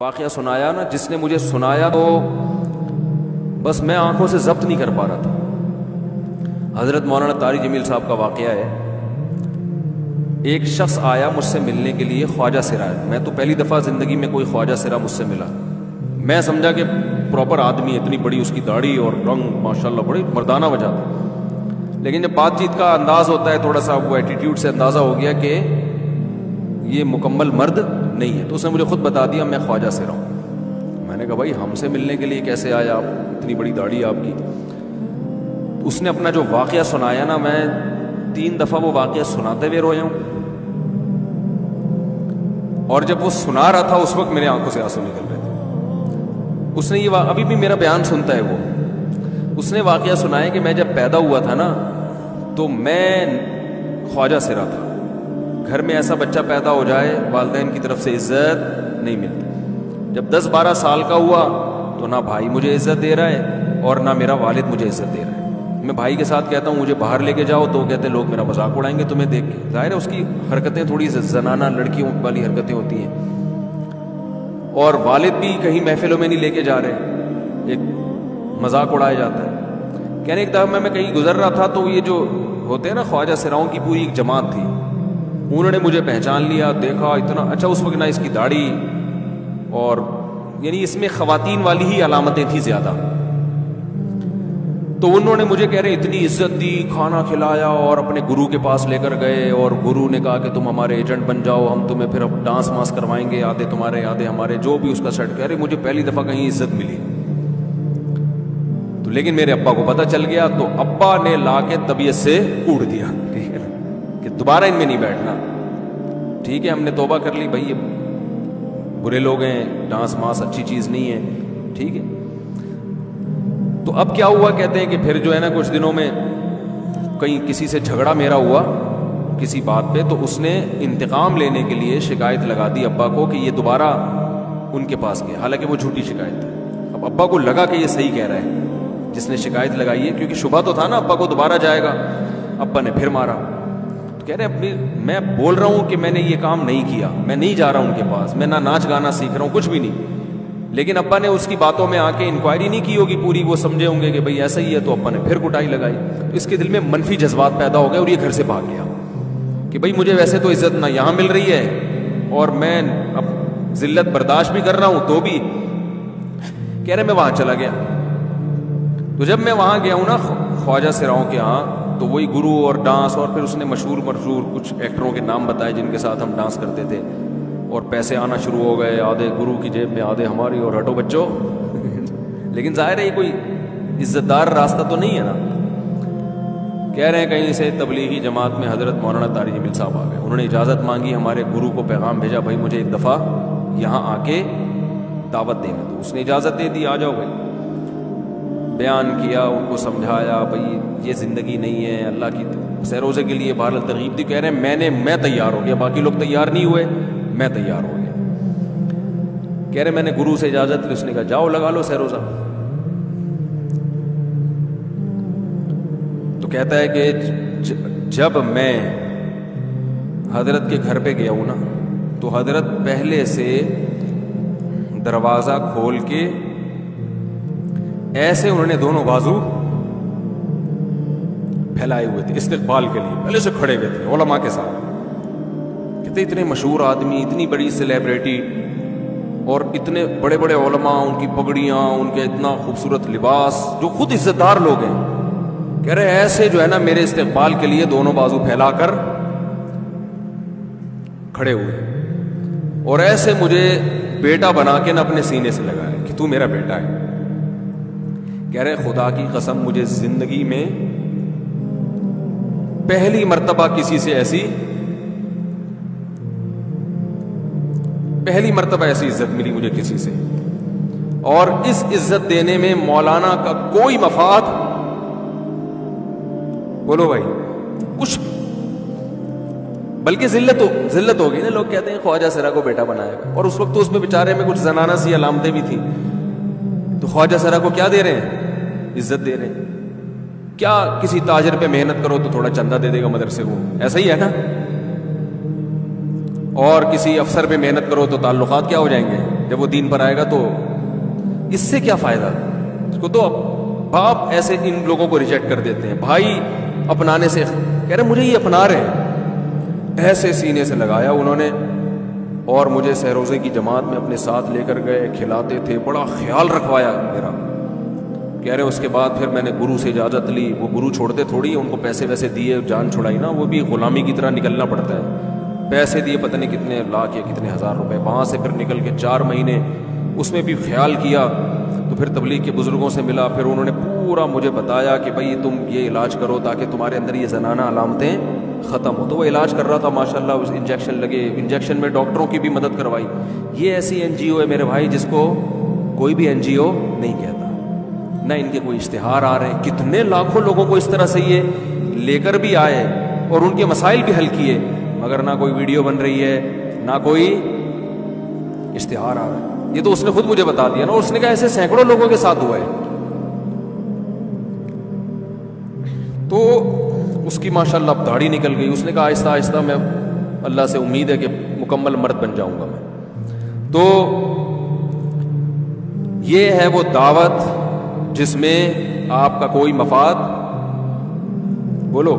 واقعہ سنایا نا، جس نے مجھے سنایا تو بس میں آنکھوں سے ضبط نہیں کر پا رہا تھا۔ حضرت مولانا طارق جمیل صاحب کا واقعہ ہے۔ ایک شخص آیا مجھ سے ملنے کے لیے، خواجہ سرا ہے۔ میں تو پہلی دفعہ زندگی میں کوئی خواجہ سرا مجھ سے ملا۔ میں سمجھا کہ پراپر آدمی، اتنی بڑی اس کی داڑھی اور رنگ ماشاءاللہ بڑی مردانہ وجہ تھا، لیکن جب بات چیت کا انداز ہوتا ہے تھوڑا سا وہ ایٹیٹیوڈ سے اندازہ ہو گیا کہ یہ مکمل مرد نہیں ہے۔ تو اس نے مجھے خود بتا دیا میں خواجہ سرا ہوں۔ میں نے کہا بھائی ہم سے ملنے کے لیے کیسے آیا آپ، اتنی بڑی داڑھی آپ کی؟ اس نے اپنا جو واقعہ سنایا نا، میں 3 دفعہ وہ واقعہ سناتے ہوئے رویا ہوں، اور جب وہ سنا رہا تھا اس وقت میرے آنکھوں سے آنسو نکل رہے تھے۔ اس نے یہ ابھی بھی میرا بیان سنتا ہے وہ، اس نے واقعہ سنایا کہ میں جب پیدا ہوا تھا نا تو میں خواجہ سرا تھا۔ گھر میں ایسا بچہ پیدا ہو جائے والدین کی طرف سے عزت نہیں ملتی۔ جب 10-12 سال کا ہوا تو نہ بھائی مجھے عزت دے رہا ہے اور نہ میرا والد مجھے عزت دے رہا ہے۔ میں بھائی کے ساتھ کہتا ہوں مجھے باہر لے کے جاؤ تو کہتے ہیں لوگ میرا مذاق اڑائیں گے تمہیں دیکھ کے۔ ظاہر ہے اس کی حرکتیں تھوڑی زنانہ لڑکیوں والی حرکتیں ہوتی ہیں، اور والد بھی کہیں محفلوں میں نہیں لے کے جا رہے، ایک مذاق اڑایا جاتا ہے۔ کہنے ایک دفعہ میں کہیں گزر رہا تھا تو یہ جو ہوتے ہیں نا خواجہ سراؤں کی پوری ایک جماعت تھی، انہوں نے مجھے پہچان لیا، دیکھا اتنا اچھا، اس وقت نہ اس کی داڑھی، اور یعنی اس میں خواتین والی ہی علامتیں تھیں زیادہ، تو انہوں نے مجھے کہہ رہے اتنی عزت دی، کھانا کھلایا اور اپنے گرو کے پاس لے کر گئے، اور گرو نے کہا کہ تم ہمارے ایجنٹ بن جاؤ، ہم تمہیں پھر اب ڈانس ماس کروائیں گے، آدھے تمہارے آدھے ہمارے، جو بھی اس کا سیٹ۔ کہہ رہے مجھے پہلی دفعہ کہیں عزت ملی تو، لیکن میرے ابا کو پتہ چل گیا تو ابا نے لا کے طبیعت سے کوڑ دیا، ٹھیک ہے نا، کہ دوبارہ ان میں نہیں بیٹھنا۔ ٹھیک ہے ہم نے توبہ کر لی، بھائی یہ برے لوگ ہیں، ڈانس ماس اچھی چیز نہیں ہے، ٹھیک ہے۔ تو اب کیا ہوا، کہتے ہیں کہ پھر جو ہے نا کچھ دنوں میں کہیں کسی سے جھگڑا میرا ہوا کسی بات پہ، تو اس نے انتقام لینے کے لیے شکایت لگا دی ابا کو کہ یہ دوبارہ ان کے پاس گیا، حالانکہ وہ جھوٹی شکایت تھی۔ اب ابا کو لگا کہ یہ صحیح کہہ رہا ہے جس نے شکایت لگائی ہے، کیونکہ شبہ تو تھا نا ابا کو دوبارہ جائے گا۔ ابا نے پھر مارا، تو کہہ رہے میں بول رہا ہوں کہ میں نے یہ کام نہیں کیا، میں نہیں جا رہا ہوں ان کے پاس، میں نہ ناچ گانا سیکھ رہا ہوں، کچھ بھی نہیں۔ لیکن ابا نے اس کی باتوں میں آ کے انکوائری نہیں کی ہوگی پوری، وہ سمجھے ہوں گے کہ بھئی ایسا ہی ہے، تو ابا نے پھر کٹائی لگائی۔ تو اس کے دل میں منفی جذبات پیدا ہو گئے اور یہ گھر سے بھاگ گیا کہ بھئی مجھے ویسے تو عزت نہ یہاں مل رہی ہے اور میں اب ذلت برداشت بھی کر رہا ہوں، تو بھی کہہ رہے میں وہاں چلا گیا۔ تو جب میں وہاں گیا ہوں نا خواجہ سراؤں کے ہاں، تو وہی گرو اور ڈانس، اور پھر اس نے مشہور کچھ ایکٹروں کے نام بتائے جن کے ساتھ ہم ڈانس کرتے تھے، اور پیسے آنا شروع ہو گئے، آدھے گرو کی جیب میں آدھے ہماری، اور ہٹو بچوں۔ لیکن ظاہر ہے یہ کوئی عزت دار راستہ تو نہیں ہے نا۔ کہہ رہے ہیں کہیں سے تبلیغی جماعت میں حضرت مولانا طارق جمیل صاحب آ گئے، انہوں نے اجازت مانگی، ہمارے گرو کو پیغام بھیجا بھائی مجھے ایک دفعہ یہاں آ کے دعوت دینا، تو اس نے اجازت دے دی، آ جاؤ بھائی۔ بیان کیا، ان کو سمجھایا بھائی یہ زندگی نہیں ہے، اللہ کی سیروزے کے لیے بہرحال ترغیب دی۔ کہہ رہے ہیں میں تیار ہو گیا، باقی لوگ تیار نہیں ہوئے، میں تیار ہو گیا۔ کہہ رہے میں نے گرو سے اجازت لی، اس نے کہا جاؤ لگا لو سیروزہ۔ تو کہتا ہے کہ جب میں حضرت کے گھر پہ گیا ہوں نا، تو حضرت پہلے سے دروازہ کھول کے ایسے انہوں نے دونوں بازو پھیلائے ہوئے تھے استقبال کے لیے، پہلے سے کھڑے ہوئے تھے علماء کے ساتھ۔ کہتے اتنے مشہور آدمی، اتنی بڑی سیلیبریٹی، اور اتنے بڑے بڑے علماء، ان کی پگڑیاں، ان کے اتنا خوبصورت لباس، جو خود عزت دار لوگ ہیں، کہہ رہے ایسے جو ہے نا میرے استقبال کے لیے دونوں بازو پھیلا کر کھڑے ہوئے، اور ایسے مجھے بیٹا بنا کے نہ اپنے سینے سے لگائے کہ تو میرا بیٹا ہے۔ کہہ رہے خدا کی قسم مجھے زندگی میں پہلی مرتبہ کسی سے پہلی مرتبہ ایسی عزت ملی مجھے کسی سے، اور اس عزت دینے میں مولانا کا کوئی مفاد، بولو بھائی کچھ، بلکہ ذلت ہو گئی نا۔ لوگ کہتے ہیں خواجہ سرا کو بیٹا بنایا، اور اس وقت تو اس میں بیچارے میں کچھ زنانہ سی علامتیں بھی تھیں، تو خواجہ سرا کو کیا دے رہے ہیں؟ عزت دے رہے ہیں۔ کیا کسی تاجر پہ محنت کرو تو تھوڑا چندہ دے دے گا مدرسے کو، ایسا ہی ہے نا، اور کسی افسر پہ محنت کرو تو تعلقات کیا ہو جائیں گے؟ جب وہ دین پر آئے گا تو اس سے کیا فائدہ؟ اس کو تو باپ ایسے ان لوگوں کو ریجیکٹ کر دیتے ہیں، بھائی اپنانے سے کہہ رہے مجھے یہ اپنا رہے ہیں، ایسے سینے سے لگایا انہوں نے، اور مجھے سہروزے کی جماعت میں اپنے ساتھ لے کر گئے، کھلاتے تھے، بڑا خیال رکھوایا میرا۔ کہہ رہے اس کے بعد پھر میں نے گرو سے اجازت لی، وہ گرو چھوڑتے تھوڑی، ان کو پیسے ویسے دیے، جان چھڑائی نا، وہ بھی غلامی کی طرح نکلنا پڑتا ہے، پیسے دیے پتہ نہیں کتنے لاکھ یا کتنے ہزار روپے، وہاں سے پھر نکل کے 4 مہینے اس میں بھی خیال کیا، تو پھر تبلیغ کے بزرگوں سے ملا، پھر انہوں نے پورا مجھے بتایا کہ بھائی تم یہ علاج کرو تاکہ تمہارے اندر یہ زنانہ علامتیں ختم ہو۔ تو وہ علاج کر رہا تھا ماشاءاللہ، اس انجیکشن لگے، انجیکشن میں ڈاکٹروں کی بھی مدد کروائی۔ یہ ایسی این جی او ہے میرے بھائی جس کو کوئی بھی این جی او نہیں کہتا، نہ ان کے کوئی اشتہار آ رہے ہیں، کتنے لاکھوں لوگوں کو اس طرح سے یہ لے کر بھی آئے اور ان کے مسائل بھی حل کیے، مگر نہ کوئی ویڈیو بن رہی ہے، نہ کوئی اشتہار آ رہا ہے۔ یہ تو اس نے خود مجھے بتا دیا نا، اور اس نے کہا ایسے سینکڑوں لوگوں کے ساتھ ہوا ہے۔ تو اس کی ماشاءاللہ اب داڑھی نکل گئی، اس نے کہا آہستہ آہستہ میں اللہ سے امید ہے کہ مکمل مرد بن جاؤں گا میں۔ تو یہ ہے وہ دعوت جس میں آپ کا کوئی مفاد، بولو